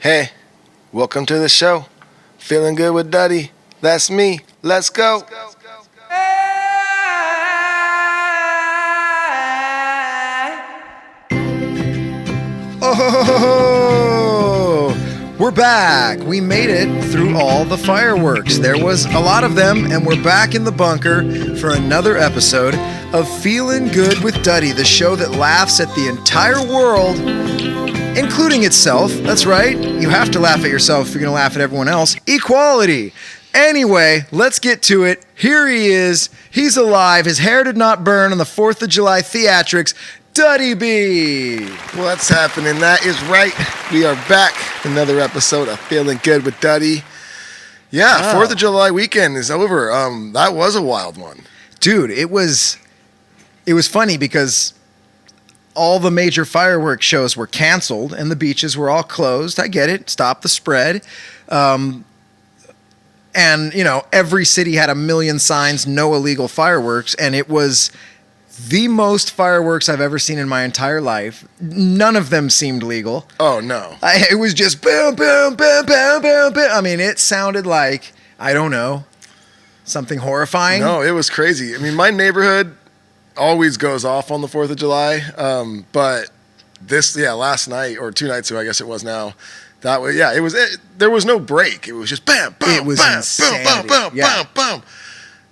Hey, welcome to the show. Feeling good with Duddy. That's me. Let's go. Oh, we're back. We made it through all the fireworks. There was a lot of them, and we're back in the bunker for another episode of Feeling Good with Duddy, the show that laughs at the entire world, including itself. That's right. You have to laugh at yourself if you're going to laugh at everyone else. Equality. Anyway, let's get to it. Here he is. He's alive. His hair did not burn on the 4th of July theatrics. Duddy B. What's happening? That is right. We are back. Another episode of Feeling Good with Duddy. Yeah, 4th of July weekend is over. That was a wild one. Dude, it was funny because all the major fireworks shows were canceled and the beaches were all closed. I get it. Stop the spread. And, you know, every city had a million signs, no illegal fireworks. And it was the most fireworks I've ever seen in my entire life. None of them seemed legal. Oh, no. It was just boom, boom, boom, boom, boom, boom. I mean, it sounded like, I don't know, something horrifying. No, it was crazy. I mean, my neighborhood always goes off on the 4th of July. But last night or 2 nights ago, I guess it was now. That was, there was no break. It was just bam, bam, it was bam, insanity. bam, bam, Yeah. bam, bam.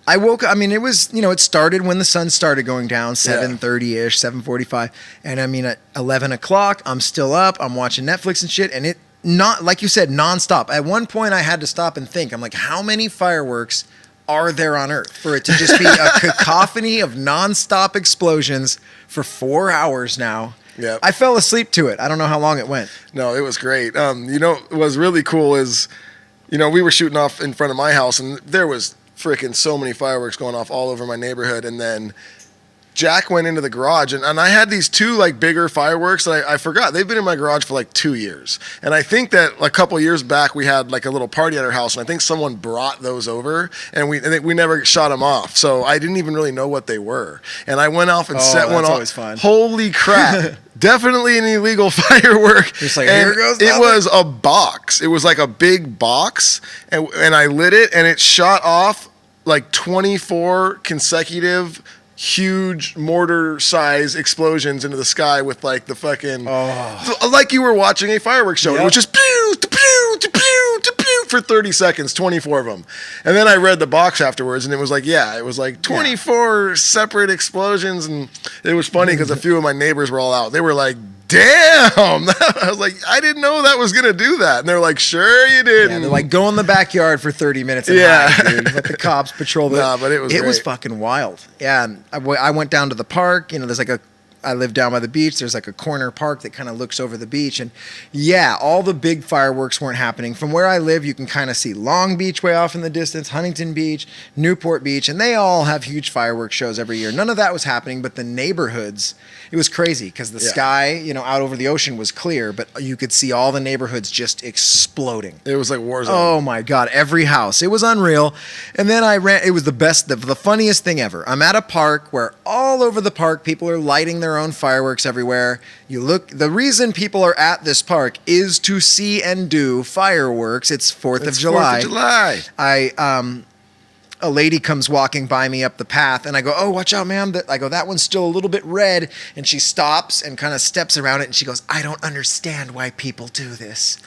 I woke up, I mean, it was, it started when the sun started going down, 7:30-ish, 7:45. And I mean, at 11 o'clock, I'm still up, I'm watching Netflix and shit. And it, not like you said, nonstop. At one point, I had to stop and think. I'm like, how many fireworks are there on Earth for it to just be a cacophony of nonstop explosions for 4 hours now? Yeah, I fell asleep to it. I don't know how long it went. No, it was great. What was really cool is, we were shooting off in front of my house, and there was freaking so many fireworks going off all over my neighborhood. And then Jack went into the garage, and I had these two bigger fireworks that I forgot. They've been in my garage for 2 years. And I think that a couple years back we had a little party at our house, and I think someone brought those over, and we never shot them off. So I didn't even really know what they were. And I went off and set one off. Always fun. Holy crap. Definitely an illegal firework. Just here goes it was a box. It was a big box, and I lit it, and it shot off 24 consecutive huge mortar size explosions into the sky with the fucking like you were watching a fireworks show. Yep. It was just pew to pew to pew to pew for 30 seconds, 24 of them. And then I read the box afterwards, and it was it was 24 separate explosions. And it was funny because a few of my neighbors were all out. They were like, damn. I was like, I didn't know that was going to do that. And they're like, sure you did. Yeah, they're like, go in the backyard for 30 minutes and hide, dude. Let the cops patrol the... Nah, but it was great. Was fucking wild. Yeah, and I went down to the park. There's I live down by the beach. There's a corner park that kind of looks over the beach. And yeah, all the big fireworks weren't happening. From where I live, you can kind of see Long Beach way off in the distance, Huntington Beach, Newport Beach, and they all have huge fireworks shows every year. None of that was happening, but the neighborhoods, it was crazy because the sky, out over the ocean was clear, but you could see all the neighborhoods just exploding. It was like war zone. Oh my God, every house. It was unreal. And then it was the best, the funniest thing ever. I'm at a park where all over the park, people are lighting their own fireworks everywhere. The reason people are at this park is to see and do fireworks. It's 4th of July. 4th of July. A lady comes walking by me up the path, and I go, oh, watch out, ma'am. I go, that one's still a little bit red. And she stops and kind of steps around it, and she goes, I don't understand why people do this.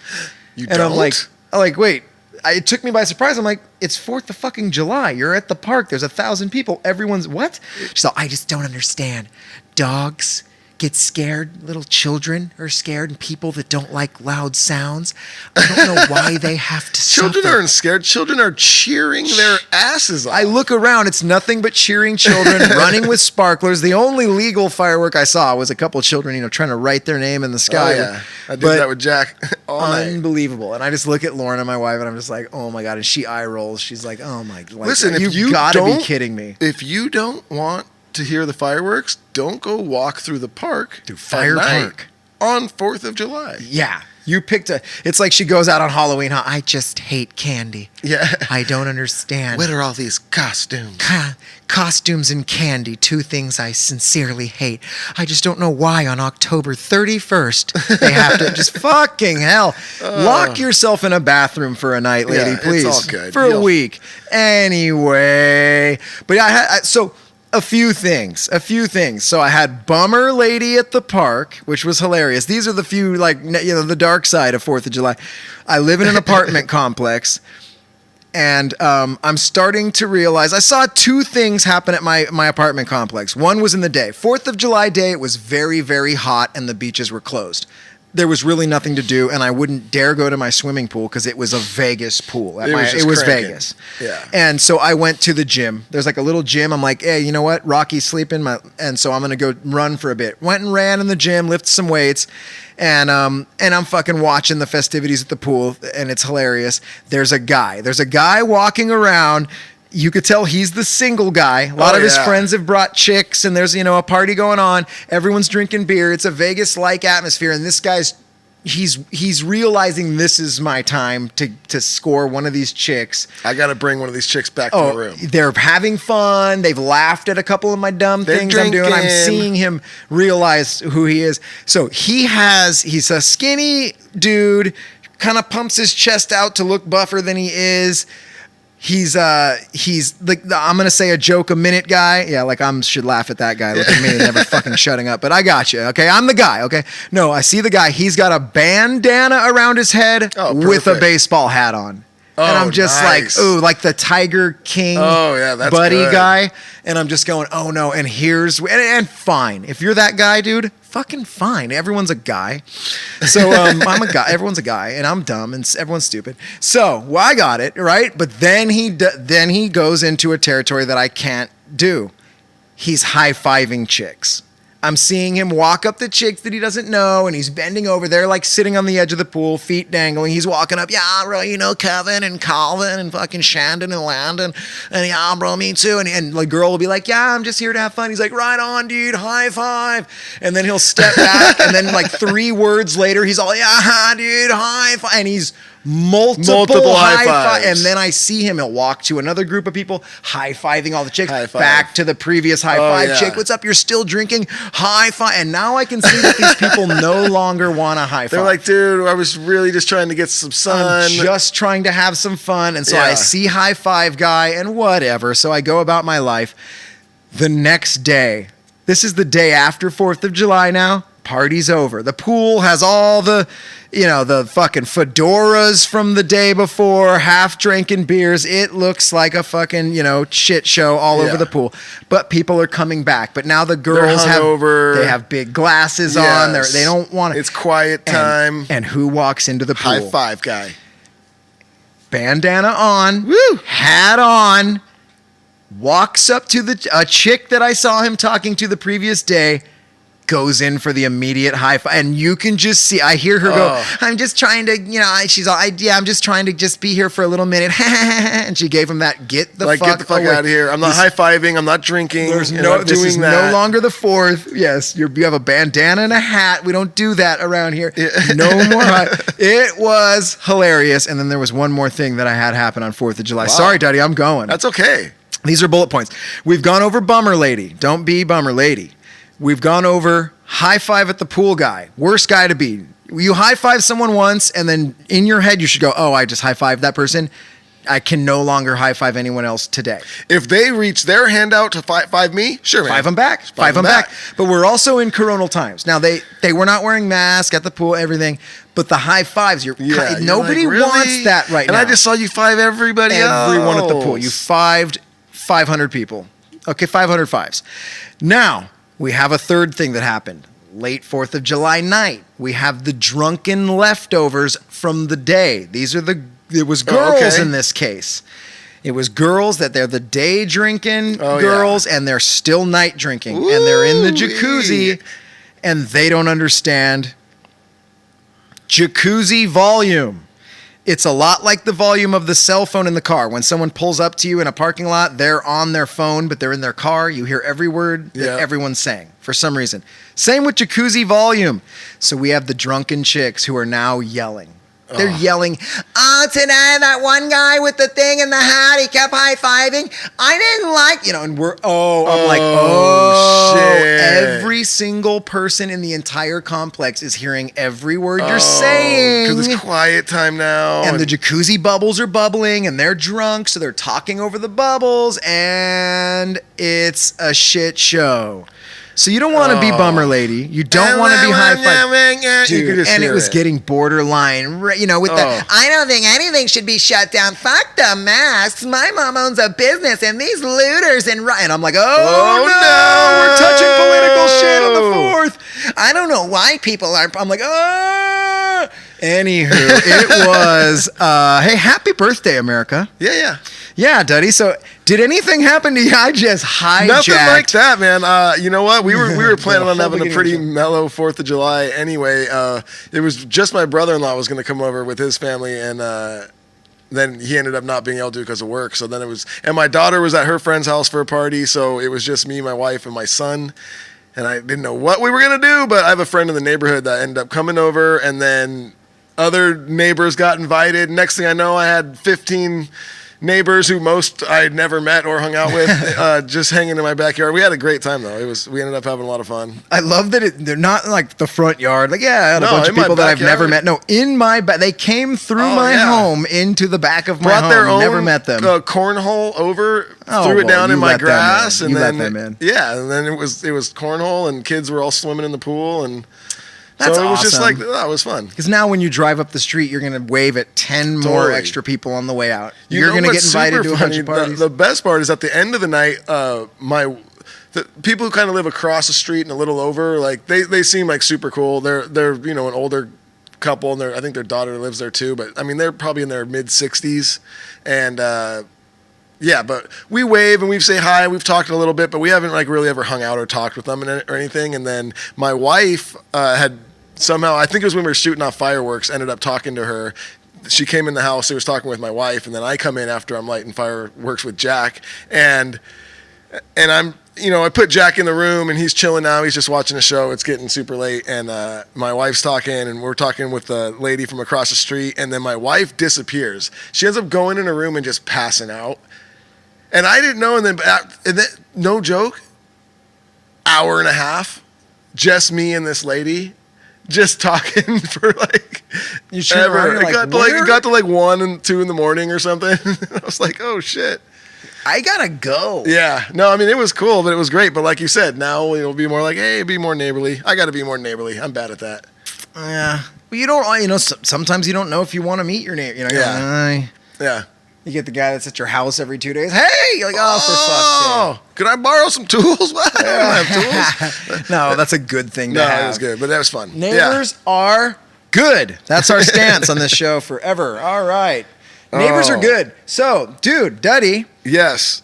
You and don't? I'm like, wait. It took me by surprise. I'm like, it's 4th of fucking July. You're at the park. There's 1,000 people. Everyone's what? She's like, I just don't understand. Dogs get scared. Little children are scared, and people that don't like loud sounds. I don't know why they have to Children suffer. aren't scared. Children are cheering their asses off. I look around. It's nothing but cheering children, running with sparklers. The only legal firework I saw was a couple of children, trying to write their name in the sky. Oh, yeah. I did that with Jack all night. Unbelievable. And I just look at Lauren and my wife, and I'm just like, oh my God. And she eye rolls. She's like, oh my God. Listen, if you gotta be kidding me. If you don't want to hear the fireworks, don't go walk through the park. Through Fire Park. On 4th of July. Yeah. You picked it's like she goes out on Halloween, huh? I just hate candy. Yeah. I don't understand. What are all these costumes? Costumes and candy, two things I sincerely hate. I just don't know why on October 31st they have to just fucking hell. Lock yourself in a bathroom for a night, lady, please. It's all good. For a week. Anyway. But yeah, so a few things. So I had Bummer Lady at the park, which was hilarious. These are the few, like, the dark side of 4th of July. I live in an apartment complex, and I'm starting to realize I saw two things happen at my apartment complex. One was in the day. 4th of July day, it was very, very hot, and the beaches were closed. There was really nothing to do, and I wouldn't dare go to my swimming pool because it was a Vegas pool. It was Vegas. Yeah. And so I went to the gym. There's like a little gym. I'm like, hey, you know what? Rocky's sleeping, and so I'm gonna go run for a bit. Went and ran in the gym, lifted some weights, and I'm fucking watching the festivities at the pool, and it's hilarious. There's a guy walking around. You could tell he's the single guy. A lot of his friends have brought chicks, and there's, a party going on. Everyone's drinking beer. It's a Vegas-like atmosphere, and this guy's he's realizing this is my time to score one of these chicks. I got to bring one of these chicks back to the room. They're having fun. They've laughed at a couple of my dumb things I'm doing. I'm seeing him realize who he is. So he's a skinny dude, kind of pumps his chest out to look buffer than he is. He's like, I'm gonna say a joke a minute guy. Yeah, like should laugh at that guy. Look at me, never fucking shutting up. But I got you. Okay, I'm the guy. Okay, no, I see the guy. He's got a bandana around his head with a baseball hat on. And I'm just nice. like, ooh, like the Tiger King that's buddy good. guy. And I'm just going, oh no. And and fine. If you're that guy, dude, fucking fine. Everyone's a guy. So I'm a guy. Everyone's a guy. And I'm dumb and everyone's stupid. So I got it, right? But then he goes into a territory that I can't do. He's high-fiving chicks. I'm seeing him walk up the chicks that he doesn't know, and he's bending over. They're like sitting on the edge of the pool, feet dangling. He's walking up, yeah, bro, Kevin and Calvin and fucking Shandon and Landon. And yeah, bro, me too. And the girl will be like, yeah, I'm just here to have fun. He's like, right on, dude, high five. And then he'll step back, and then like 3 words later, he's all, yeah, dude, high five. And he's multiple high fives. And then I see him, he'll walk to another group of people, high-fiving all the chicks, back to the previous high-five chick. What's up? You're still drinking? High-five. And now I can see that these people no longer want a high-five. They're like, dude, I was really just trying to get some sun. I'm just trying to have some fun. And so I see high-five guy and whatever. So I go about my life. The next day, this is the day after 4th of July now. Party's over. The pool has all the fucking fedoras from the day before, half-drinking beers. It looks like a fucking, shit show all over the pool. But people are coming back. But now the girls have big glasses on. They don't want to. It's quiet time. And who walks into the pool? High-five guy. Bandana on, hat on, walks up to a chick that I saw him talking to the previous day, goes in for the immediate high five, and you can just see, I hear her go, I'm just trying to, she's all, I'm just trying to just be here for a little minute, and she gave him that, get the fuck out of here. I'm not high-fiving, I'm not drinking. This is no longer the 4th. Yes, you have a bandana and a hat. We don't do that around here. No more It was hilarious, and then there was one more thing that I had happen on 4th of July. Wow. Sorry, Duddy, I'm going. That's okay. These are bullet points. We've gone over Bummer Lady. Don't be Bummer Lady. We've gone over high five at the pool guy. Worst guy to be. You high five someone once, and then in your head you should go, oh, I just high fived that person. I can no longer high five anyone else today. If they reach their hand out to five me, sure, man. Five them back. Five them back. But we're also in coronal times. Now, they were not wearing masks at the pool, everything. But the high fives, nobody like, really? Wants that right and now. And I just saw you five everybody else. Everyone at the pool. You fived 500 people. Okay, 500 fives. Now, we have a third thing that happened. Late 4th of July night, we have the drunken leftovers from the day. It was girls in this case. It was girls that they're the day drinking girls, and they're still night drinking. Ooh, and they're in the jacuzzi, and they don't understand jacuzzi volume. It's a lot like the volume of the cell phone in the car. When someone pulls up to you in a parking lot, they're on their phone, but they're in their car. You hear every word that everyone's saying for some reason. Same with jacuzzi volume. So we have the drunken chicks who are now yelling. They're yelling, oh, today that one guy with the thing in the hat, he kept high-fiving. I didn't like, and I'm like, shit. Every single person in the entire complex is hearing every word you're saying. Because it's quiet time now. And the jacuzzi bubbles are bubbling, and they're drunk, so they're talking over the bubbles, and it's a shit show. So you don't want to be bummer lady. You don't want to be high five. Dude, and it was getting borderline, with the, I don't think anything should be shut down. Fuck the masks. My mom owns a business and these looters and I'm like, oh no, we're touching political shit on the 4th. I don't know why people are, I'm like, oh. Anywho, it was, hey, happy birthday, America. Yeah. Yeah, Duddy. So, did anything happen to you? I just hijacked. Nothing like that, man. You know what? We were planning on having a pretty mellow 4th of July anyway. It was just my brother-in-law was going to come over with his family, and then he ended up not being able to because of work. So then and my daughter was at her friend's house for a party, so it was just me, my wife, and my son. And I didn't know what we were going to do, but I have a friend in the neighborhood that ended up coming over, and then other neighbors got invited. Next thing I know, I had 15 neighbors who most I had never met or hung out with, just hanging in my backyard. We had a great time though. We ended up having a lot of fun. I love that they're not like the front yard. Like, I had a bunch of people that I've never met. No, in my they came through my home into the back of my home. Their own never met them. Cornhole over, threw it down in my grass, and then let them in. Yeah, and then it was cornhole, and kids were all swimming in the pool, and that's so it was awesome. just like, it was fun. Because now when you drive up the street, you're going to wave at 10 more extra people on the way out. You're going to get invited to a bunch of parties. The best part is at the end of the night, the people who kind of live across the street and a little over, like they seem like super cool. They're an older couple, and I think their daughter lives there too. But I mean, they're probably in their mid-60s, and yeah, but we wave and we say hi. We've talked a little bit, but we haven't like really ever hung out or talked with them or anything. And then my wife had somehow, I think it was when we were shooting off fireworks, ended up talking to her. She came in the house. She was talking with my wife, and then I come in after I'm lighting fireworks with Jack, and I'm, I put Jack in the room, and he's chilling now. He's just watching a show. It's getting super late, and my wife's talking, and we're talking with the lady from across the street, and then my wife disappears. She ends up going in her room and just passing out, and I didn't know. And then no joke, hour and a half, just me and this lady. Just talking for like ever. It got to like 1 and 2 in the morning or something. I was like, oh shit. I gotta go. Yeah. No, I mean, it was cool, but it was great. But like you said, now it'll be more like, hey, be more neighborly. I gotta be more neighborly. I'm bad at that. Yeah. Well, you don't, sometimes you don't know if you want to meet your neighbor. Yeah. You get the guy that's at your house every 2 days. Hey, you're like, for fuck's sake. Could I borrow some tools? What? I don't have tools. No, that's a good thing to have. No, it was good, but that was fun. Neighbors are good. That's our stance on this show forever. All right. Neighbors are good. So, dude, Duddy. Yes.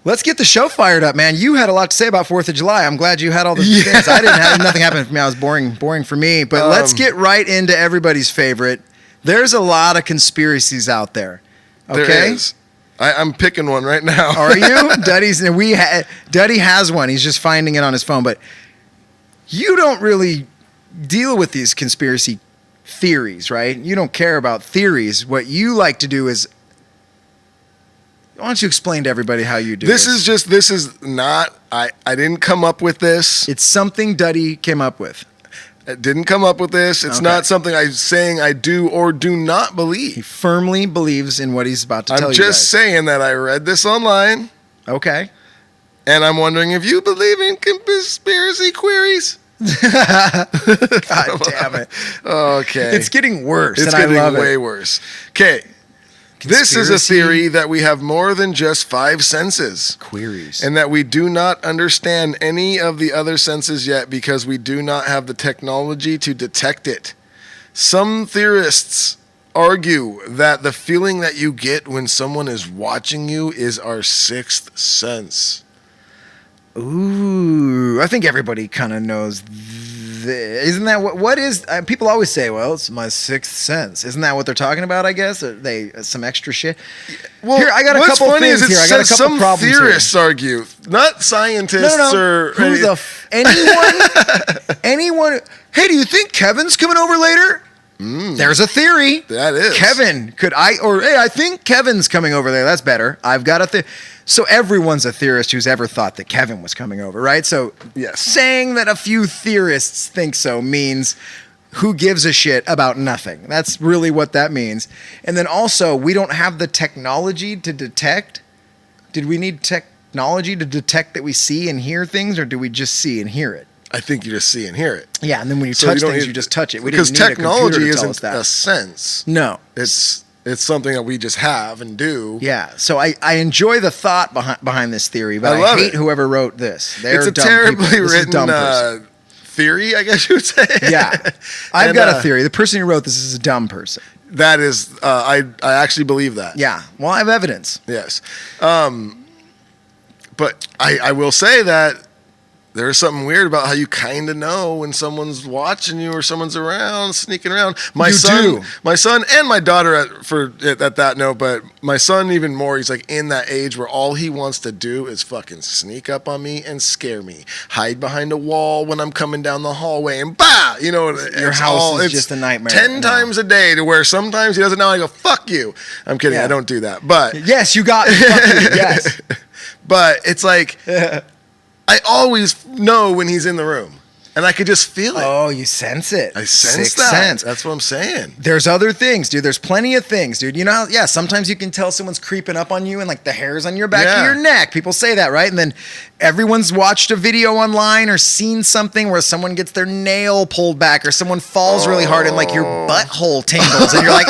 Let's get the show fired up, man. You had a lot to say about 4th of July. I'm glad you had all the things. I didn't have nothing happen for me. I was boring for me. But let's get right into everybody's favorite. There's a lot of conspiracies out there. Okay. There is. I'm picking one right now. Are you? Duddy has one. He's just finding it on his phone. But you don't really deal with these conspiracy theories, right? You don't care about theories. What you like to do is, why don't you explain to everybody how you do this? This is not, I didn't come up with this. It's something Duddy came up with. I didn't come up with this. It's not something I'm saying I do or do not believe. He firmly believes in what he's about to tell you I'm guys. just saying that I read this online. Okay. And I'm wondering if you believe in conspiracy queries. God damn it. Okay. It's getting worse. It's getting way worse. Okay. This is a theory that we have more than just 5 senses. Queries. And that we do not understand any of the other senses yet because we do not have the technology to detect it. Some theorists argue that the feeling that you get when someone is watching you is our 6th sense. Ooh, I think everybody kind of knows Isn't that what is? People always say, "Well, it's my sixth sense." Isn't that what they're talking about? I guess they some extra shit. Well, here I got a what's couple funny things is it here. I got a says couple some problems theorists here. argue, not scientists or Who anyone? Hey, do you think Kevin's coming over later? There's a theory. That is. Kevin, hey, I think Kevin's coming over there. That's better. I've got a theory. So everyone's a theorist who's ever thought that Kevin was coming over, right? So yes. Saying that a few theorists think so means who gives a shit about nothing. That's really what that means. And then also, we don't have the technology to detect. Did we need technology to detect that we see and hear things, or do we just see and hear it? I think you just see and hear it. Yeah, and then when you touch things, you just touch it. We because didn't need technology a computer to tell us isn't that. a sense. No. It's something that we just have and do. Yeah, so I enjoy the thought behind this theory, but I hate whoever wrote this. It's a terribly written theory, I guess you would say. Yeah, I've got a theory. The person who wrote this is a dumb person. That is, I actually believe that. Yeah, well, I have evidence. Yes. But I will say that there's something weird about how you kind of know when someone's watching you or someone's around, sneaking around. My son and my daughter at that note, but my son even more, he's like in that age where all he wants to do is fucking sneak up on me and scare me. Hide behind a wall when I'm coming down the hallway and bah! You know, your house is just a nightmare. 10 times a day to where sometimes he doesn't know. I go, fuck you. I'm kidding. Yeah. I don't do that. But yes, you got me. Fuck you. Yes. But it's like... I always know when he's in the room, and I could just feel it. Oh, you sense it. I sense Sixth that. sense. That's what I'm saying. There's other things, dude. There's plenty of things, dude. You know how, yeah, sometimes you can tell someone's creeping up on you and like the hairs on your back of your neck. People say that, right? And then everyone's watched a video online or seen something where someone gets their nail pulled back or someone falls really hard and like your butthole tingles and you're like,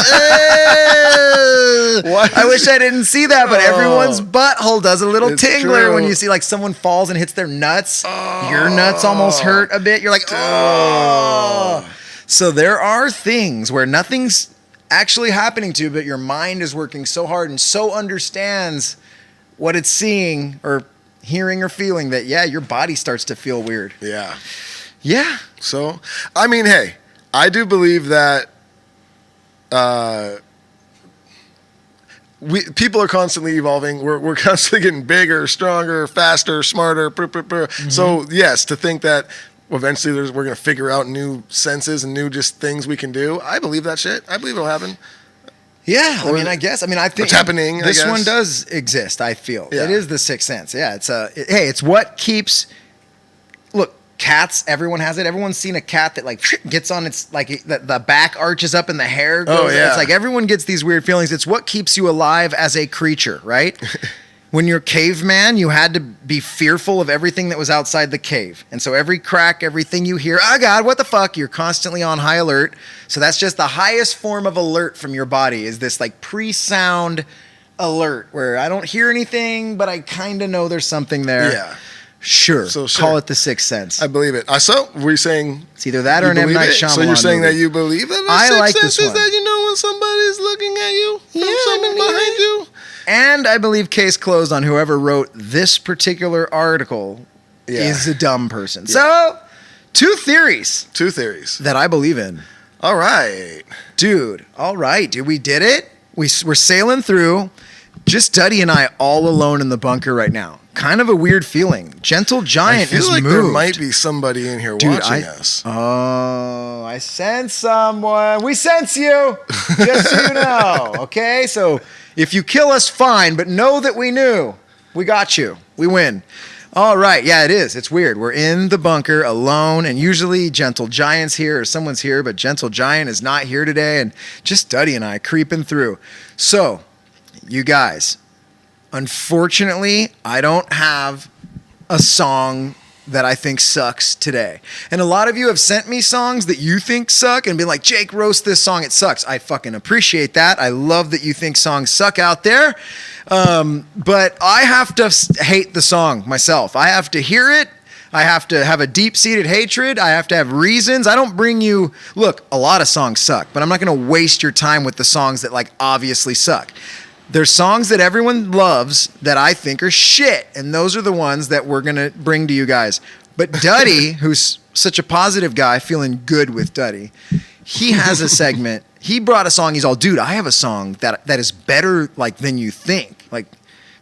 I wish I didn't see that, but everyone's butthole does a little tingler when you see like someone falls and hits their nuts. Your nuts almost hurt a bit. You're like, oh. So there are things where nothing's actually happening to you, but your mind is working so hard and so understands what it's seeing or hearing or feeling that, yeah, your body starts to feel weird. Yeah. Yeah. So, I mean, hey, I do believe that people are constantly evolving. We're constantly getting bigger, stronger, faster, smarter. Mm-hmm. So, yes, to think that eventually we're going to figure out new senses and new just things we can do. I believe that shit. I believe it'll happen. Yeah, I think it's happening. This one does exist. I feel yeah. It is the sixth sense. Yeah, it's what keeps. Look, cats. Everyone has it. Everyone's seen a cat that like gets on its like the back arches up and the hair goes. Oh yeah. It's like everyone gets these weird feelings. It's what keeps you alive as a creature, right? When you're caveman, you had to be fearful of everything that was outside the cave. And so every crack, everything you hear, oh God, what the fuck? You're constantly on high alert. So that's just the highest form of alert from your body is this like pre-sound alert where I don't hear anything, but I kind of know there's something there. Yeah. Sure. Call it the sixth sense. I believe it. So were you saying it's either that or an M. Night Shyamalan So you're saying movie. that you believe that I like sixth sense this is one. that you know when somebody's looking at you from something behind you? And I believe case closed on whoever wrote this particular article is a dumb person. Yeah. So, two theories that I believe in. All right. Dude, we did it. We're sailing through. Just Duddy and I all alone in the bunker right now. Kind of a weird feeling. Gentle Giant has moved. I feel like there might be somebody in here watching us. Oh, I sense someone. We sense you. Just so you know. Okay, so if you kill us, fine, but know that we knew. We got you. We win. All right. Yeah, it is. It's weird. We're in the bunker alone, and usually Gentle Giant's here or someone's here, but Gentle Giant is not here today, and just Duddy and I creeping through. So, you guys, unfortunately, I don't have a song that I think sucks today. And a lot of you have sent me songs that you think suck and been like, Jake, roast this song, it sucks. I fucking appreciate that. I love that you think songs suck out there. But I have to hate the song myself. I have to hear it. I have to have a deep-seated hatred. I have to have reasons. I don't bring you... Look, a lot of songs suck, but I'm not going to waste your time with the songs that like obviously suck. There's songs that everyone loves that I think are shit, and those are the ones that we're going to bring to you guys. But Duddy, who's such a positive guy, feeling good with Duddy, he has a segment. He brought a song. He's all, dude, I have a song that is better like than you think. Like,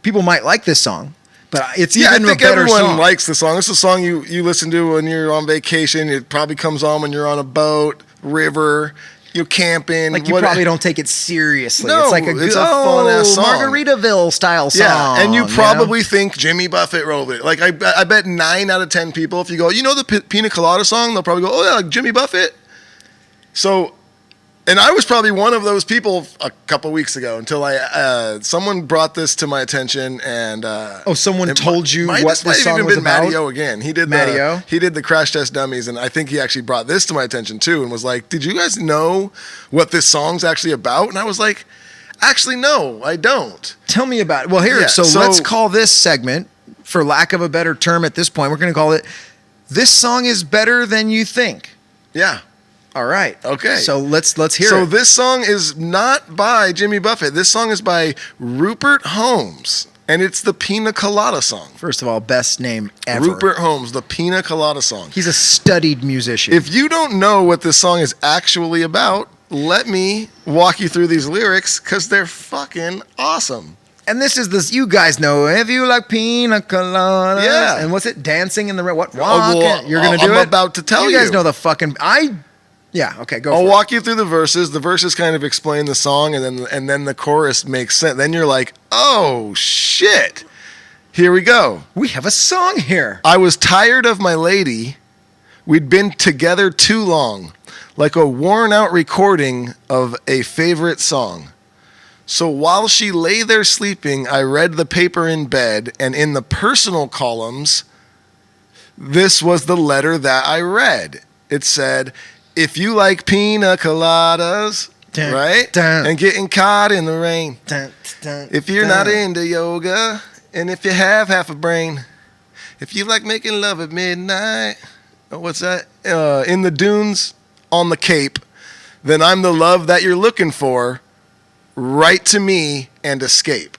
people might like this song, but it's even a better song. I think everyone likes the song. It's a song you listen to when you're on vacation. It probably comes on when you're on a boat, river, you're camping. Like, you probably don't take it seriously. No, it's like it's a fun-ass song. Margaritaville style song. Yeah, and you probably think Jimmy Buffett wrote it. Like, I bet 9 out of 10 people, if you go, the Pina Colada song, they'll probably go, oh yeah, like Jimmy Buffett. So, and I was probably one of those people a couple weeks ago until someone brought this to my attention, and someone told you what this song was about? This might have even been Matty O again. He did Matty O? He did the Crash Test Dummies, and I think he actually brought this to my attention too, and was like, "Did you guys know what this song's actually about?" And I was like, "Actually, no, I don't." Tell me about it. Well, here, so let's call this segment, for lack of a better term at this point, we're going to call it "This Song is Better Than You Think." Yeah. All right. Okay. So let's hear it. So this song is not by Jimmy Buffett. This song is by Rupert Holmes, and it's the Pina Colada song. First of all, best name ever. Rupert Holmes, the Pina Colada song. He's a studied musician. If you don't know what this song is actually about, let me walk you through these lyrics, because they're fucking awesome. And this is this, you guys know, if you like pina coladas. Yeah. And what's it? Dancing in the rain. What? You're going to do it? I'm about to tell you. You guys know the fucking... Yeah, okay, go for it. I'll walk you through the verses. The verses kind of explain the song, and then the chorus makes sense. Then you're like, oh, shit. Here we go. We have a song here. I was tired of my lady. We'd been together too long, like a worn-out recording of a favorite song. So while she lay there sleeping, I read the paper in bed, and in the personal columns, this was the letter that I read. It said, if you like pina coladas, right? And getting caught in the rain. If you're not into yoga, and if you have half a brain, if you like making love at midnight, what's that? In the dunes on the Cape, then I'm the love that you're looking for. Write to me and escape.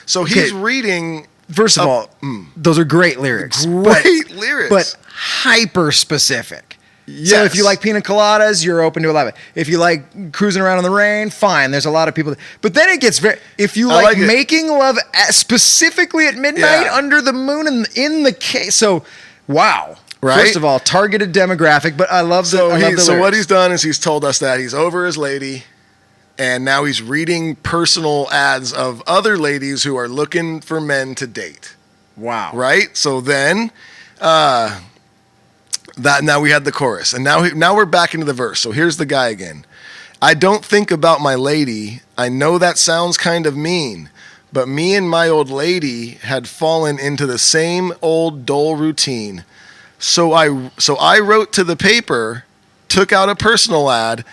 So he's reading. First of all, those are great lyrics. Great lyrics. But hyper specific. Yes. So if you like pina coladas, you're open to 11. If you like cruising around in the rain, fine. There's a lot of people. But then it gets very... If you like making love specifically at midnight under the moon and in the case... So, wow. Right? First of all, targeted demographic, but I love the So what he's done is he's told us that he's over his lady, and now he's reading personal ads of other ladies who are looking for men to date. Wow. Right? So then... that now we had the chorus, and now we're back into the verse. So here's the guy again. I don't think about my lady. I know that sounds kind of mean, but me and my old lady had fallen into the same old dull routine. So I wrote to the paper, took out a personal ad,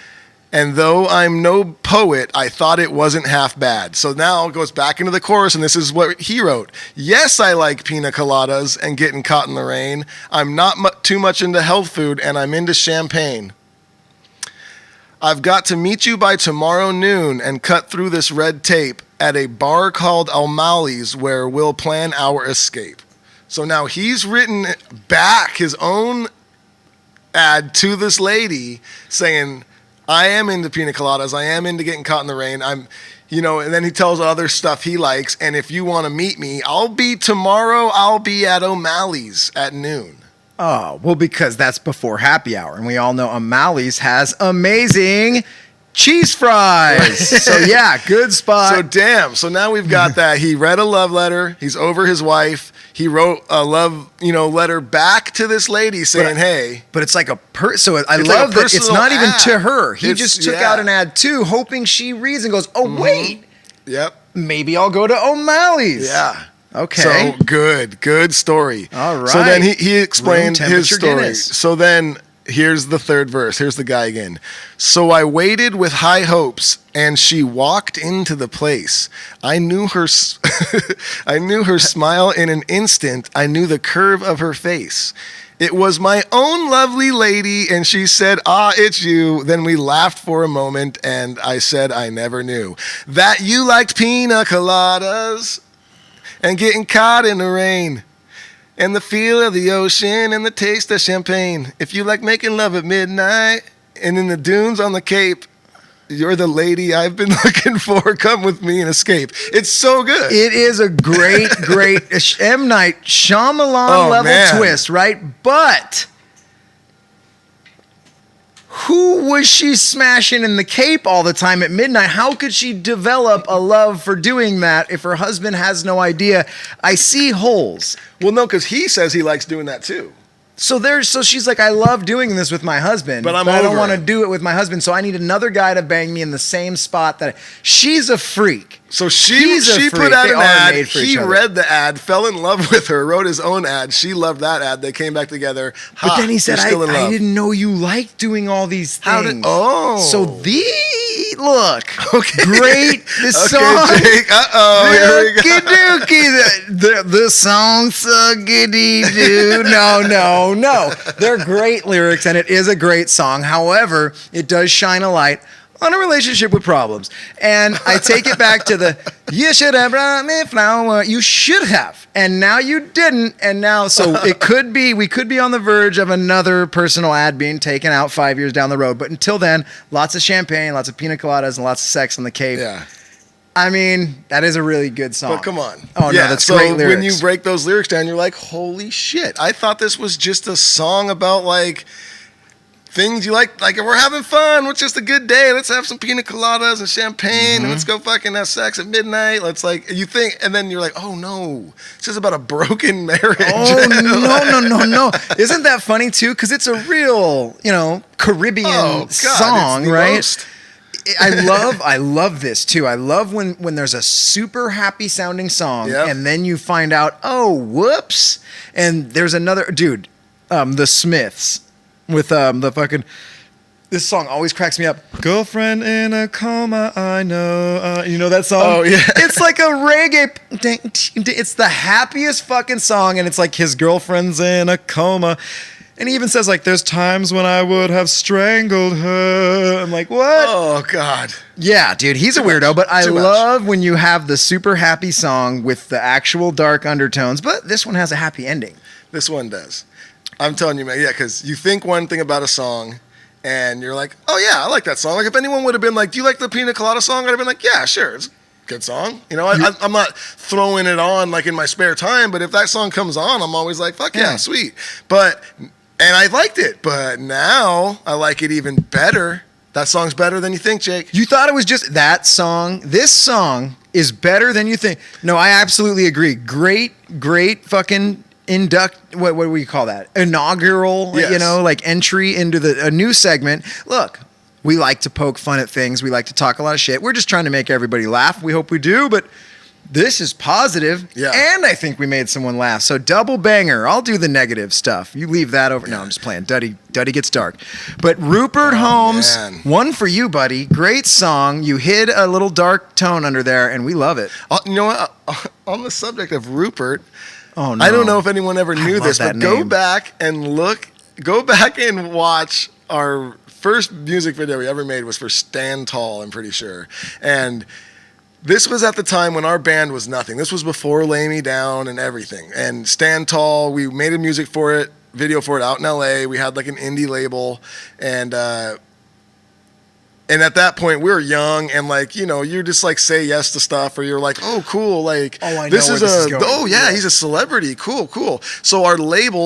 and though I'm no poet, I thought it wasn't half bad. So now it goes back into the chorus, and this is what he wrote. Yes, I like pina coladas and getting caught in the rain. I'm not too much into health food, and I'm into champagne. I've got to meet you by tomorrow noon and cut through this red tape at a bar called O'Malley's where we'll plan our escape. So now he's written back his own ad to this lady saying... I am into pina coladas. I am into getting caught in the rain. And then he tells other stuff he likes. And if you want to meet me, I'll be at O'Malley's at noon. Oh, well, because that's before happy hour. And we all know O'Malley's has amazing cheese fries. So yeah, good spot. So now we've got that. He read a love letter. He's over his wife. He wrote a love, letter back to this lady saying, hey. But it's like so I love that it's not even to her. He just took out an ad too, hoping she reads and goes, oh, wait. Yep. Maybe I'll go to O'Malley's. Yeah. Okay. So good story. All right. So then he explained his story. Guinness. So then here's the third verse. Here's the guy again. So I waited with high hopes, and she walked into the place. I knew her smile in an instant. I knew the curve of her face. It was my own lovely lady, and she said, ah, it's you. Then we laughed for a moment, and I said I never knew that you liked pina coladas and getting caught in the rain. and the feel of the ocean and the taste of champagne. If you like making love at midnight and in the dunes on the Cape, you're the lady I've been looking for. Come with me and escape. It's so good. It is a great M. Night Shyamalan level twist, right? But who was she smashing in the Cape all the time at midnight? How could she develop a love for doing that if her husband has no idea? I see holes. Well, no, because he says he likes doing that too. So she's like, I love doing this with my husband, but I don't want to do it with my husband. So I need another guy to bang me in the same spot she's a freak. So she put out an ad. He read the ad, fell in love with her, wrote his own ad. She loved that ad. They came back together. But then he said, I didn't know you liked doing all these things. So look. Okay. Great. This song. Jake. Here we go. Dookie. The song suckity doo. No. They're great lyrics and it is a great song. However, it does shine a light on a relationship with problems. And I take it back to you should have brought me flower. You should have. And now you didn't. And now, so we could be on the verge of another personal ad being taken out 5 years down the road. But until then, lots of champagne, lots of pina coladas, and lots of sex on the Cape. Yeah. I mean, that is a really good song. But come on. Oh, yeah, no, that's great lyrics. When you break those lyrics down, you're like, holy shit. I thought this was just a song about like things you like if we're having fun, it's just a good day. Let's have some pina coladas and champagne, and let's go fucking have sex at midnight. Let's you think, and then you're like, oh no, this is about a broken marriage. Oh no. Isn't that funny too? Because it's a real, Caribbean song, right? Most. I love this too. I love when there's a super happy sounding song, and then you find out, oh, whoops, and there's another dude, the Smiths. With the fucking, this song always cracks me up. Girlfriend in a coma, I know. You know that song? Oh, yeah. It's like a reggae. It's the happiest fucking song, and it's like his girlfriend's in a coma. And he even says, like, there's times when I would have strangled her. I'm like, what? Oh, God. Yeah, dude, he's a weirdo, but I love when you have the super happy song with the actual dark undertones, but this one has a happy ending. This one does. I'm telling you, man, because you think one thing about a song, and you're like, oh, yeah, I like that song. Like, if anyone would have been like, do you like the Pina Colada song? I'd have been like, yeah, sure, it's a good song. I'm not throwing it on, like, in my spare time, but if that song comes on, I'm always like, fuck yeah, sweet. And I liked it, but now I like it even better. That song's better than you think, Jake. You thought it was just that song? This song is better than you think. No, I absolutely agree. Great fucking what do we call that? Inaugural, entry into a new segment. Look, we like to poke fun at things. We like to talk a lot of shit. We're just trying to make everybody laugh. We hope we do, but this is positive. Yeah. And I think we made someone laugh. So double banger. I'll do the negative stuff. You leave that over. No, I'm just playing. Duddy gets dark. But Rupert Holmes, one for you, buddy. Great song. You hid a little dark tone under there, and we love it. You know what? On the subject of Rupert, oh, no. I don't know if anyone ever knew this, but go back and watch our first music video we ever made was for Stand Tall, I'm pretty sure. And this was at the time when our band was nothing. This was before Lay Me Down and everything. And Stand Tall, we made a video for it out in LA. We had like an indie label, and at that point, we were young, and you just like say yes to stuff, or you're like, oh, cool, like, I know this is going. Oh yeah, he's a celebrity, cool. So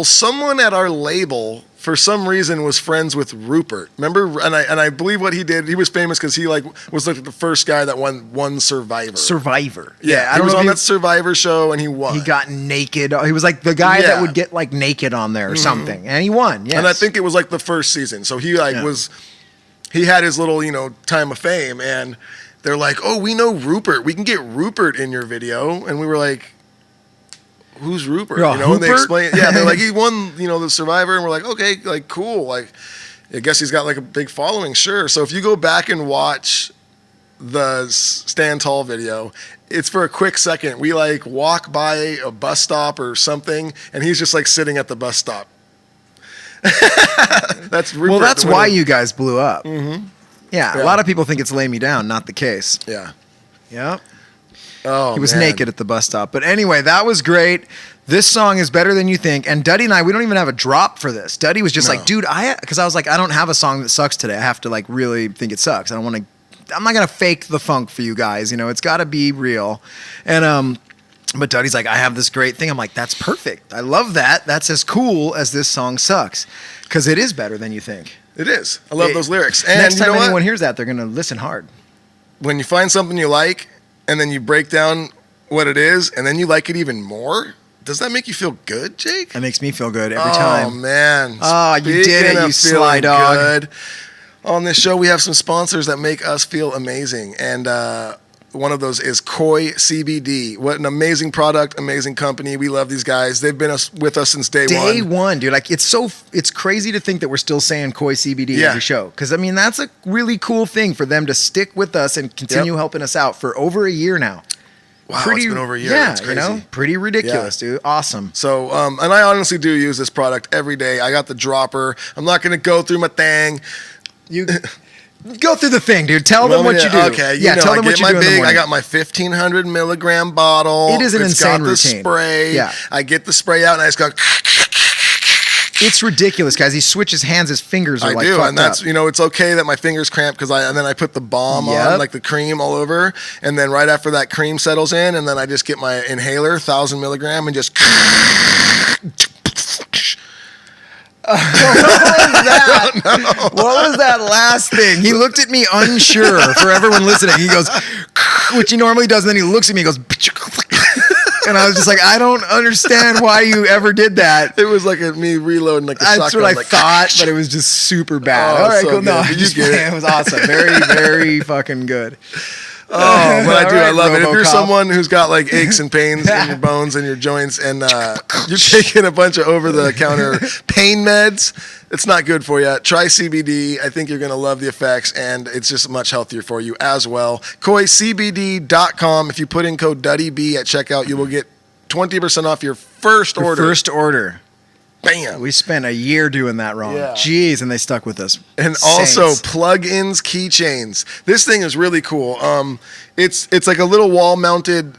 someone at our label, for some reason, was friends with Rupert. Remember, and I believe what he did. He was famous because he was the first guy that won Survivor. Survivor. Yeah, he was on that Survivor show, and he won. He got naked. He was like the guy that would get like naked on there or something, and he won. Yes. And I think it was like the first season. So he was. He had his little, time of fame, and they're like, oh, we know Rupert. We can get Rupert in your video. And we were like, who's Rupert? And they explained, they're like, he won, the Survivor. And we're like, okay, like, cool. Like, I guess he's got like a big following, sure. So if you go back and watch the Stand Tall video, it's for a quick second. We like walk by a bus stop or something, and he's just like sitting at the bus stop. That's Rupert. Well, that's why you guys blew up. Mm-hmm. Yeah, a lot of people think it's Lay Me Down, not the case. Yeah. Yep. Oh, he was man. naked at the bus stop. But anyway, that was great. This song is better than you think. And Duddy and I, we don't even have a drop for this. Duddy was just like, dude, because I was like, I don't have a song that sucks today. I have to like really think it sucks. I'm not going to fake the funk for you guys. You know, it's got to be real. And, but Duddy's like, I have this great thing. I'm like, that's perfect. I love that. That's as cool as this song sucks. Because it is better than you think. It is. I love those lyrics. And next time you know anyone what? hears that, they're going to listen hard. When you find something you like and then you break down what it is and then you like it even more, does that make you feel good, Jake? That makes me feel good every time. Oh, man. Oh, you did Speaking it, you of sly feeling dog. good, on this show, we have some sponsors that make us feel amazing. And one of those is Koi CBD. What an amazing product, amazing company. We love these guys. They've been with us since day one. Day one, dude. Like it's crazy to think that we're still saying Koi CBD every show. Because I mean, that's a really cool thing for them to stick with us and continue helping us out for over a year now. Wow, it's been over a year. Yeah, That's crazy. you know, pretty ridiculous, dude. Awesome. So, and I honestly do use this product every day. I got the dropper. I'm not going to go through my thing. You go through the thing, dude. Tell them what you do. Okay, tell them what you do in the morning. I got my 1,500 milligram bottle. It is an insane routine. It's got the spray. Yeah. I get the spray out and I just go. It's ridiculous, guys. He switches hands, his fingers are I like do, fucked and that's up. it's okay that my fingers cramp because then I put the balm on, like the cream all over, and then right after that cream settles in, and then I just get my inhaler, 1,000 milligram, and just. What was that? What was that last thing? He looked at me unsure for everyone listening. He goes, which he normally does, and then he looks at me and goes, and I was just like, I don't understand why you ever did that. It was like me reloading like a shotgun. That's what I thought, but it was just super bad. All right, so cool. good. No, Did you get it? it was awesome. Very, very fucking good. Oh, but I do. I love it. If you're RoboCop. someone who's got like aches and pains in your bones and your joints, and you're taking a bunch of over-the-counter pain meds, it's not good for you. Try CBD. I think you're going to love the effects, and it's just much healthier for you as well. KoiCBD.com. If you put in code DuddyB at checkout, you will get 20% off your first order. First order. Bam. We spent a year doing that wrong. Yeah. Jeez, and they stuck with us. And also plug-ins keychains. This thing is really cool. It's like a little wall-mounted.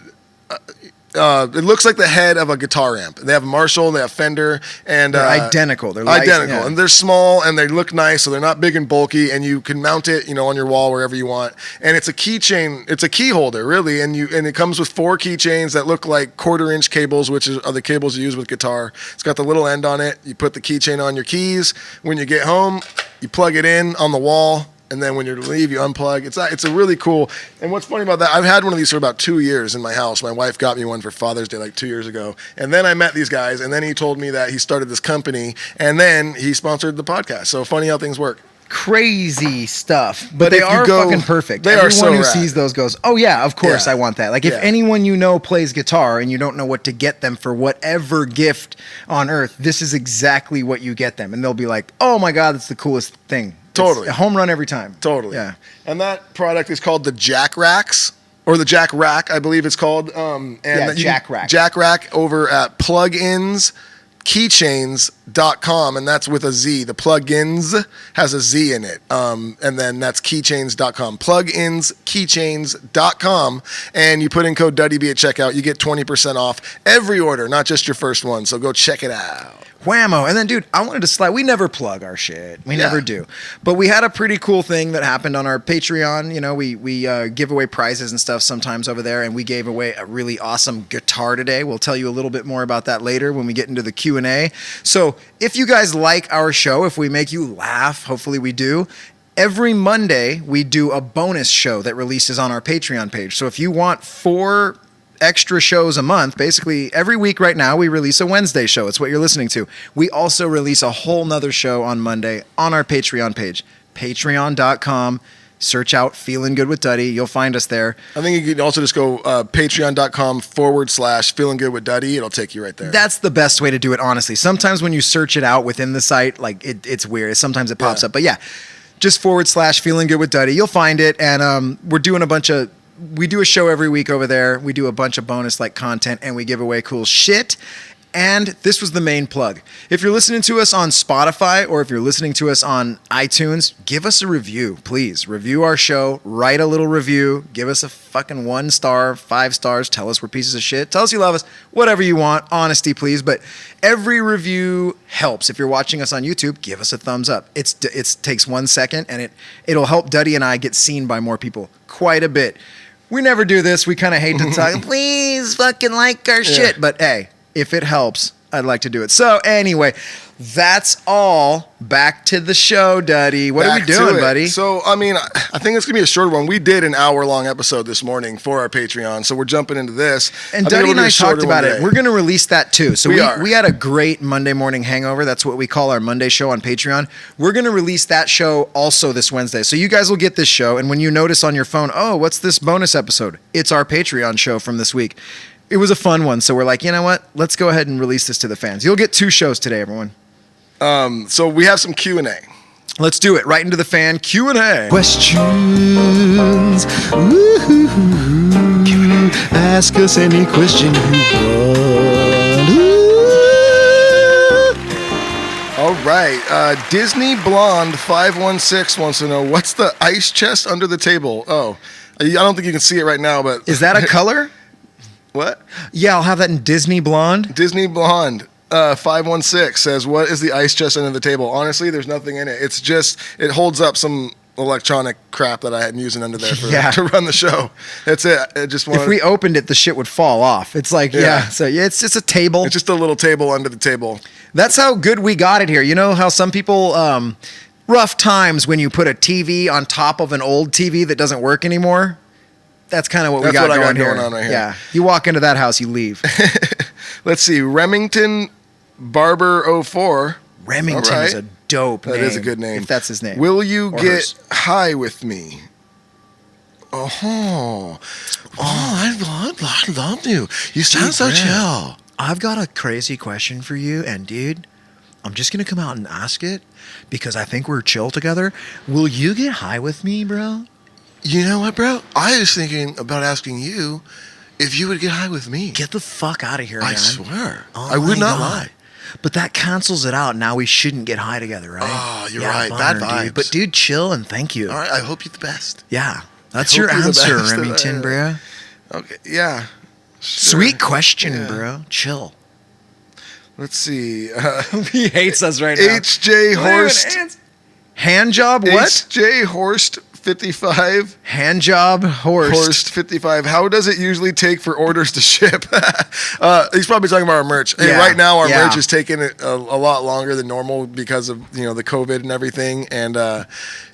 It looks like the head of a guitar amp. They have Marshall, they have Fender, and they're identical. They're identical, yeah. and they're small and they look nice, so they're not big and bulky. And you can mount it, on your wall wherever you want. And it's a keychain. It's a key holder, really. And it comes with 4 keychains that look like 1/4-inch cables, which are the cables you use with guitar. It's got the little end on it. You put the keychain on your keys. When you get home, you plug it in on the wall. And then when you leave, you unplug. It's a really cool. And what's funny about that, I've had one of these for about 2 years in my house. My wife got me one for Father's Day like 2 years ago. And then I met these guys, and then he told me that he started this company, and then he sponsored the podcast. So funny how things work. Crazy stuff, but if they you are go- fucking perfect. they are so Everyone who rad. sees those goes, "Oh yeah, of course Yeah. I want that." Like if Yeah. anyone plays guitar and you don't know what to get them for whatever gift on earth, this is exactly what you get them, and they'll be like, "Oh my god, that's the coolest thing." Totally. It's a home run every time. Totally. Yeah. And that product is called the Jack Racks, or the Jack Rack, I believe it's called. Jack Rack. Jack Rack over at pluginskeychains.com, and that's with a Z. The plugins has a Z in it. And then that's keychains.com. Pluginskeychains.com, and you put in code DuddyB at checkout, you get 20% off every order, not just your first one. So go check it out. Whammo. And then, dude, I wanted to slide. We never plug our shit. We never do. But we had a pretty cool thing that happened on our Patreon. We give away prizes and stuff sometimes over there, and we gave away a really awesome guitar today. We'll tell you a little bit more about that later when we get into the Q&A. So if you guys like our show, if we make you laugh, hopefully we do, every Monday we do a bonus show that releases on our Patreon page. So if you want 4 extra shows a month, basically every week right now we release a Wednesday show. It's what you're listening to. We also release a whole nother show on Monday on our Patreon page, patreon.com. Search out Feeling Good with Duddy. You'll find us there. I think you can also just go patreon.com/Feeling Good with Duddy. It'll take you right there. That's the best way to do it, honestly. Sometimes when you search it out within the site, like it's weird. Sometimes it pops up. But yeah, just /Feeling Good with Duddy. You'll find it. And we're doing we do a show every week over there. We do a bunch of bonus content, and we give away cool shit. And this was the main plug. If you're listening to us on Spotify or if you're listening to us on iTunes, give us a review, please. Review our show, write a little review, give us a fucking 1 star, 5 stars, tell us we're pieces of shit, tell us you love us, whatever you want, honesty, please. But every review helps. If you're watching us on YouTube, give us a thumbs up. It takes 1 second, and it'll help Duddy and I get seen by more people quite a bit. We never do this. We kind of hate to talk, please fucking like our shit. But hey, if it helps, I'd like to do it. So anyway, that's all. Back to the show, Duddy. What are we doing, buddy? So, I mean, I think it's going to be a short one. We did an hour-long episode this morning for our Patreon, so we're jumping into this. And Duddy and I talked about it. We're going to release that too. So we had a great Monday morning hangover. That's what we call our Monday show on Patreon. We're going to release that show also this Wednesday. So you guys will get this show, and when you notice on your phone, oh, what's this bonus episode? It's our Patreon show from this week. It was a fun one, so we're like, you know what? Let's go ahead and release this to the fans. You'll get 2 shows today, everyone. So we have some Q&A. Let's do it. Right into the fan Q&A. Questions. Woo-hoo-hoo. Ask us any question you want. All right. Disney Blonde 516 wants to know, what's the ice chest under the table? Oh, I don't think you can see it right now, but... Is that a color? What? Yeah, I'll have that in Disney Blonde. Disney Blonde 516 says, what is the ice chest under the table? Honestly, there's nothing in it. It's just, it holds up some electronic crap that I had using under there to run the show. That's it. If we opened it, the shit would fall off. It's like, it's just a table. It's just a little table under the table. That's how good we got it here. You know how some people, rough times when you put a TV on top of an old TV that doesn't work anymore? That's kind of what we got going on right here. Yeah. You walk into that house, you leave. Let's see. Remington Barber 04. Remington is a dope name. That is a good name. If that's his name. Will you get high with me? I love you. You sound so chill. I've got a crazy question for you, and dude, I'm just going to come out and ask it because I think we're chill together. Will you get high with me, bro? You know what, bro? I was thinking about asking you if you would get high with me. Get the fuck out of here, man. I swear. I would not lie. But that cancels it out. Now we shouldn't get high together, right? Oh, you're right. Bad vibes. Dude. But dude, chill and thank you. All right, I hope you're the best. Yeah. That's your answer, Remington, bro. Okay, yeah. Sure. Sweet question, bro. Chill. Let's see. He hates us right now. HJ Horst. Hand job, what? HJ Horst 55. Hand job, Horst 55. How does it usually take for orders to ship? He's probably talking about our merch. Hey, right now our merch is taking a lot longer than normal because of the COVID and everything. And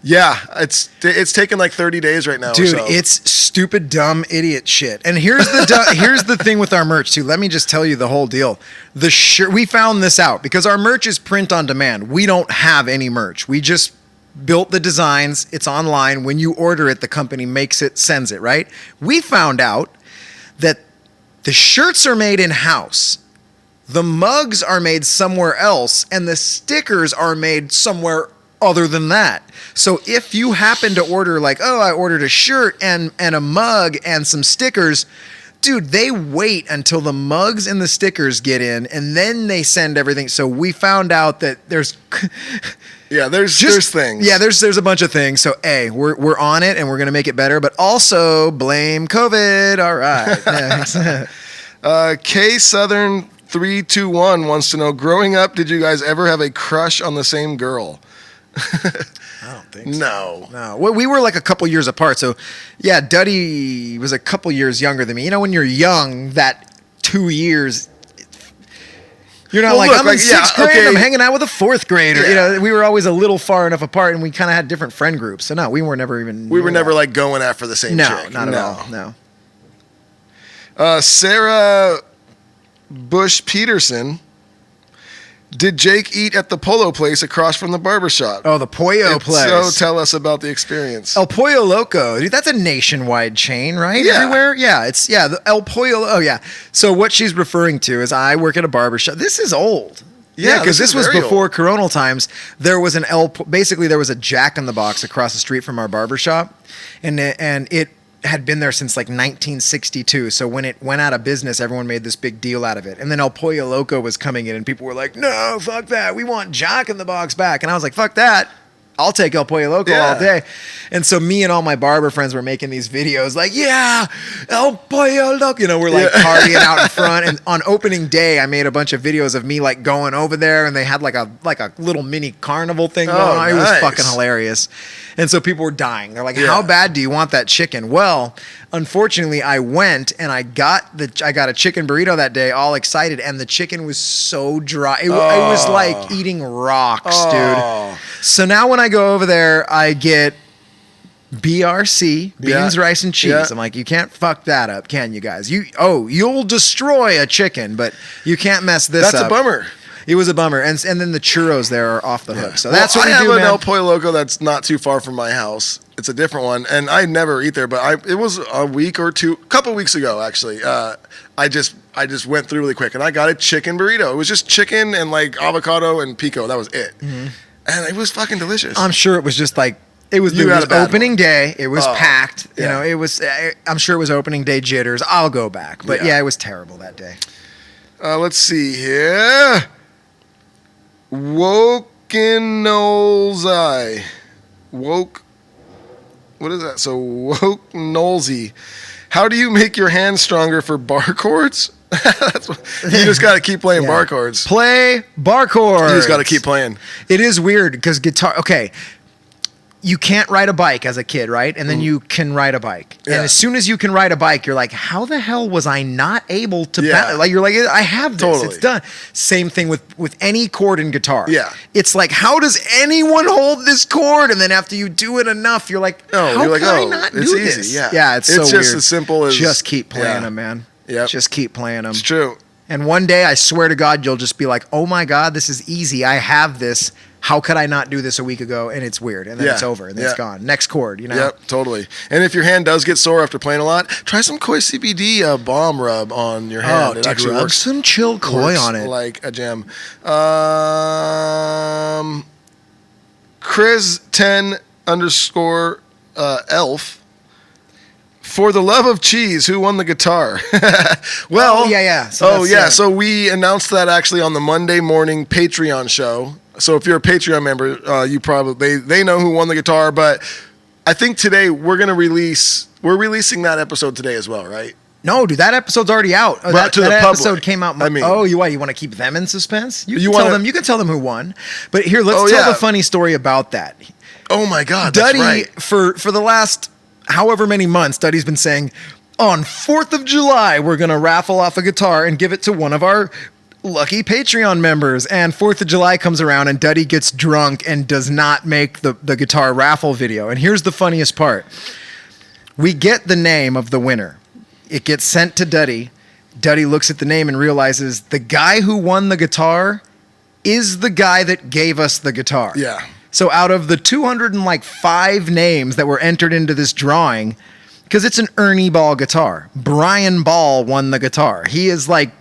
it's taking like 30 days right now. Dude, it's stupid, dumb, idiot shit. And here's the thing with our merch too. Let me just tell you the whole deal. We found this out because our merch is print on demand. We don't have any merch. We just built the designs. It's online. When you order it, the company makes it, sends it, right? We found out that the shirts are made in-house, the mugs are made somewhere else, and the stickers are made somewhere other than that. So if you happen to order I ordered a shirt and a mug and some stickers, dude, they wait until the mugs and the stickers get in, and then they send everything. So we found out that there's... there's things. Yeah, there's a bunch of things. So, we're on it, and we're going to make it better. But also, blame COVID. All right. K Southern 321 wants to know, growing up, did you guys ever have a crush on the same girl? I don't think so. No. Well, we were like a couple years apart. So, yeah, Duddy was a couple years younger than me. You know, when you're young, that 2 years... You're not I'm in sixth grade, I'm hanging out with a fourth grader. Yeah. We were always a little far enough apart, and we kind of had different friend groups. So, no, we were never even... We were never, going after the same chick. No, not at all, no. Sarah Bush-Peterson, did Jake eat at the Polo Place across from the barbershop? Oh, the Pollo Place. So tell us about the experience. El Pollo Loco. Dude, that's a nationwide chain, right? Yeah. Everywhere? Yeah, the El Pollo. Oh, yeah. So what she's referring to is I work at a barbershop. This is old. Yeah, because this was before Coronal times. There was basically there was a Jack in the Box across the street from our barbershop, and it had been there since like 1962. So when it went out of business, everyone made this big deal out of it. And then El Pollo Loco was coming in, and people were like, "No, fuck that. We want Jack in the Box back." And I was like, "Fuck that. I'll take El Pollo Loco all day." And so me and all my barber friends were making these videos like, "Yeah, El Pollo Loco." You know, we're like partying out in front. And on opening day, I made a bunch of videos of me like going over there, and they had like a little mini carnival thing going on. It was fucking hilarious. And so people were dying. They're like, "How bad do you want that chicken?" Well, unfortunately, I went and I got a chicken burrito that day, all excited, and the chicken was so dry. It was like eating rocks, dude. So now when I go over there, I get BRC, beans, rice, and cheese. Yeah. I'm like, you can't fuck that up, can you guys? You'll destroy a chicken, but you can't mess this up. That's a bummer. It was a bummer, and then the churros there are off the hook. So that's what we do, man. I have an El Pollo Loco that's not too far from my house. It's a different one, and I never eat there. But it was a couple weeks ago actually. I just went through really quick, and I got a chicken burrito. It was just chicken and like avocado and pico. That was it, and it was fucking delicious. I'm sure it was just like it was opening day. It was packed. You know, it was. I'm sure it was opening day jitters. I'll go back, but it was terrible that day. Let's see here. Wokenolzi. What is that? So Wokenolzi. How do you make your hands stronger for bar chords? You just got to keep playing bar chords. Play bar chords. You just got to keep playing. It is weird because guitar. Okay. You can't ride a bike as a kid, right? And then you can ride a bike. Yeah. And as soon as you can ride a bike, you're like, how the hell was I not able to balance? Like, you're like, I have this. Totally. It's done. Same thing with any chord in guitar. Yeah. It's like, how does anyone hold this chord? And then after you do it enough, you're like, how can I not do this? Easy. Yeah, it's so weird. It's just as simple as... Just keep playing them, man. Yeah. Just keep playing them. It's true. And one day, I swear to God, you'll just be like, oh my God, this is easy. I have this. How could I not do this a week ago? And it's weird. And then it's over. And then it's gone. Next chord, you know? Yep, totally. And if your hand does get sore after playing a lot, try some Koi CBD balm rub on your hand. It actually rub some chill Koi on it. Like a gem. Chris10 _ elf. For the love of cheese, who won the guitar? Well, So we announced that actually on the Monday morning Patreon show. So if you're a Patreon member, you probably they know who won the guitar. But I think today we're releasing that episode today as well, right? No, dude, that episode's already out. That episode came out. You want to keep them in suspense? You can tell them who won. But here, let's tell the funny story about that. Oh my God, Duddy, that's right. For the last however many months, Duddy's been saying, on 4th of July, we're going to raffle off a guitar and give it to one of our lucky Patreon members. And 4th of July comes around and Duddy gets drunk and does not make the guitar raffle video. And here's the funniest part. We get the name of the winner. It gets sent to Duddy. Duddy looks at the name and realizes the guy who won the guitar is the guy that gave us the guitar. Yeah. So out of the 205 names that were entered into this drawing, because it's an Ernie Ball guitar, Brian Ball won the guitar. He is like,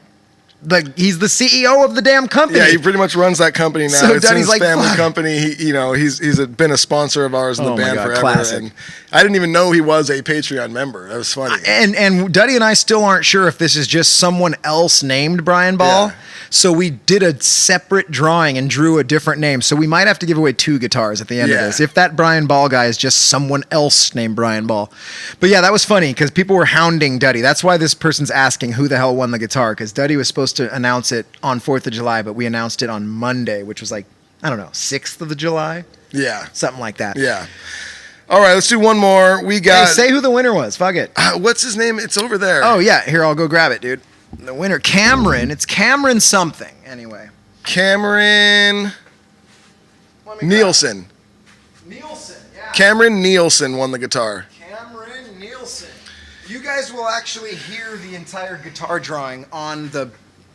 he's the CEO of the damn company. Yeah, he pretty much runs that company now. So it's Duddy's his family company. He's been a sponsor of ours in the band forever. Classic. And I didn't even know he was a Patreon member. That was funny. And Duddy and I still aren't sure if this is just someone else named Brian Ball. Yeah. So we did a separate drawing and drew a different name. So we might have to give away 2 guitars at the end of this. If that Brian Ball guy is just someone else named Brian Ball. But yeah, that was funny because people were hounding Duddy. That's why this person's asking who the hell won the guitar, because Duddy was supposed to announce it on 4th of July, but we announced it on Monday, which was like, I don't know, 6th of July? Yeah. Something like that. Yeah. All right, let's do one more. We got... Hey, say who the winner was. Fuck it. What's his name? It's over there. Oh, yeah. Here, I'll go grab it, dude. The winner, Cameron. It's Cameron something. Anyway. Cameron Nielsen. Nielsen, yeah. Cameron Nielsen won the guitar. Cameron Nielsen. You guys will actually hear the entire guitar drawing on the...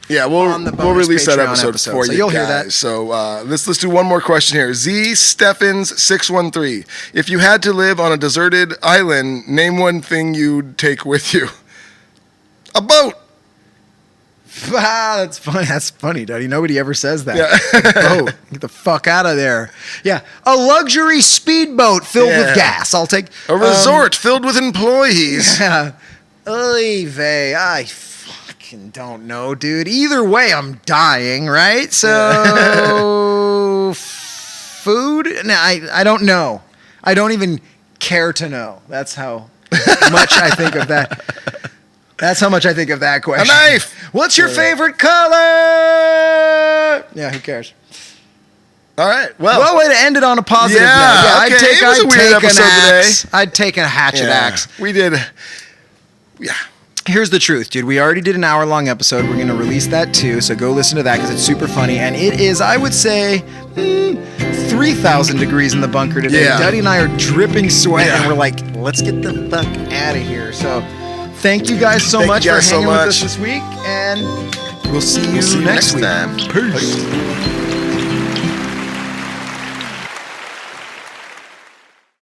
Yeah, we'll release that episode for you. So you'll guys. Hear that. So let's do one more question here. Z Steffens 613. If you had to live on a deserted island, name one thing you'd take with you. A boat. That's funny. That's funny, Duddy. Nobody ever says that. Yeah. Boat. Get the fuck out of there. Yeah. A luxury speedboat filled with gas. I'll take A resort filled with employees. Yeah. Oy vey. I fucking don't know, dude. Either way, I'm dying, right? So, food? No, I don't know. I don't even care to know. That's how much I think of that. That's how much I think of that question. A knife. What's your favorite color? Yeah, who cares? All right. Well, way to end it on a positive Yeah, note. Yeah, okay. I'd take, It was a I'd weird take an episode axe. today. I'd take a hatchet axe. we did. Yeah. Here's the truth, dude. We already did an hour-long episode. We're going to release that too, so go listen to that because it's super funny. And it is, I would say, 3,000 degrees in the bunker today. Yeah. Duddy and I are dripping sweat, Yeah. and we're like, let's get the fuck out of here. So thank you guys so Thank much you for guys so hanging with much. us this week, and we'll see you See you next week. time. Peace.